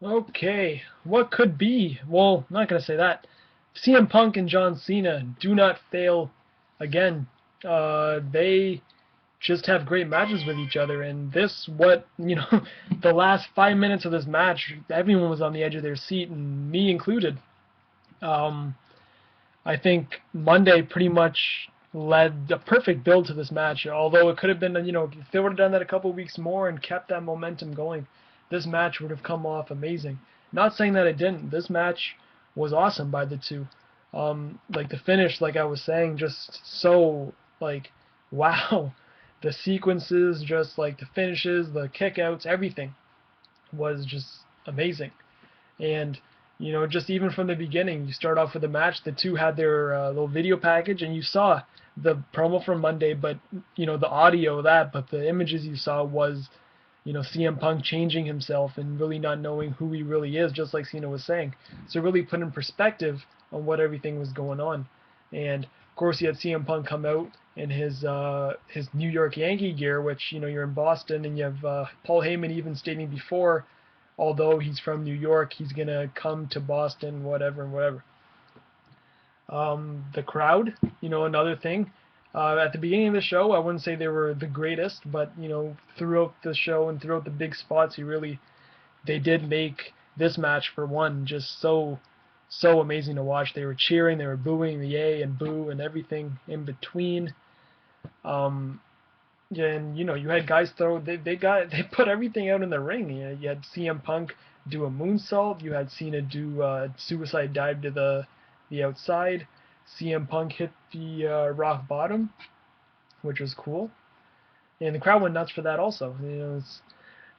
Okay, what could be? Well, I'm not gonna say that. CM Punk and John Cena do not fail again. They just have great matches with each other, and the last 5 minutes of this match, everyone was on the edge of their seat, and me included. Um, I think Monday pretty much led a perfect build to this match. Although it could have been, if they would have done that a couple weeks more and kept that momentum going, this match would have come off amazing. Not saying that it didn't. This match was awesome by the two. Like the finish, like I was saying, just so like wow. The sequences, just like the finishes, the kickouts, everything was just amazing. And just even from the beginning, you start off with a match. The two had their little video package, and you saw the promo from Monday, but the audio of that, but the images you saw was CM Punk changing himself and really not knowing who he really is, just like Cena was saying. So really put in perspective on what everything was going on. And of course, you had CM Punk come out in his New York Yankee gear, which you're in Boston, and you have Paul Heyman even stating before, although he's from New York, he's gonna come to Boston, whatever and whatever. The crowd, another thing. At the beginning of the show, I wouldn't say they were the greatest, but throughout the show and throughout the big spots, they did make this match for one just so amazing to watch. They were cheering, they were booing, the yay and boo and everything in between. Um, and you had guys they put everything out in the ring. You had CM Punk do a moonsault. You had Cena do a suicide dive to the outside. CM Punk hit the rock bottom, which was cool, and the crowd went nuts for that also.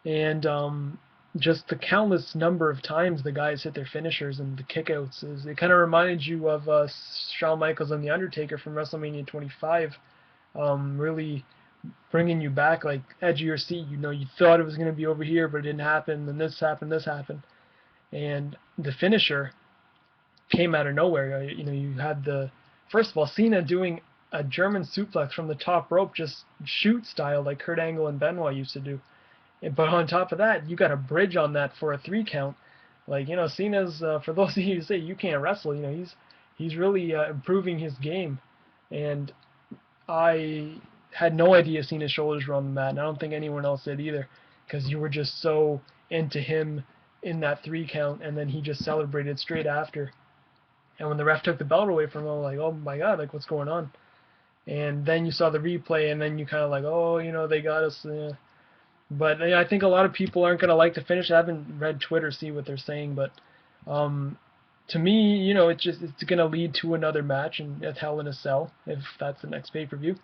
And just the countless number of times the guys hit their finishers and the kickouts it kind of reminded you of Shawn Michaels and the Undertaker from WrestleMania 25. Really bringing you back, like edge of your seat. You thought it was going to be over here, but it didn't happen. Then this happened, and the finisher came out of nowhere. You had the first of all Cena doing a German suplex from the top rope, just shoot style, like Kurt Angle and Benoit used to do. But on top of that, you got a bridge on that for a 3 count. Like Cena's for those of you who say you can't wrestle, he's really improving his game, and I had no idea Cena's shoulders were on the mat, and I don't think anyone else did either, because you were just so into him in that 3 count, and then he just celebrated straight after. And when the ref took the belt away from him, I was like, oh my god, like what's going on? And then you saw the replay, and then you kind of like, oh, they got us. But I think a lot of people aren't gonna like the finish. I haven't read Twitter, see what they're saying, but to me, it's gonna lead to another match at Hell in a Cell if that's the next pay-per-view.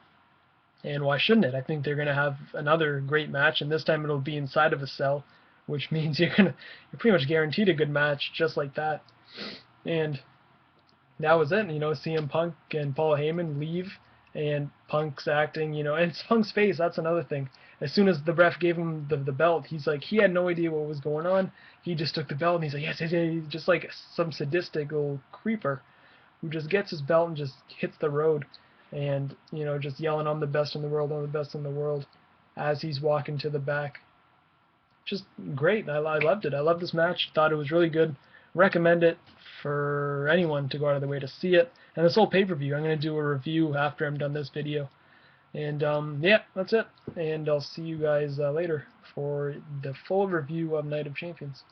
And why shouldn't it? I think they're gonna have another great match, and this time it'll be inside of a cell, which means you're pretty much guaranteed a good match just like that. And that was it. CM Punk and Paul Heyman leave, and Punk's acting, and it's Punk's face. That's another thing. As soon as the ref gave him the belt, he's like, he had no idea what was going on. He just took the belt, and he's like, yes, yes, yes, just like some sadistic little creeper who just gets his belt and just hits the road, and just yelling, "I'm the best in the world, I'm the best in the world," as he's walking to the back. Just great. I loved it. I loved this match. Thought it was really good. Recommend it for anyone to go out of their way to see it. And this whole pay-per-view, I'm going to do a review after I'm done this video. And yeah, that's it. And I'll see you guys later for the full review of Night of Champions.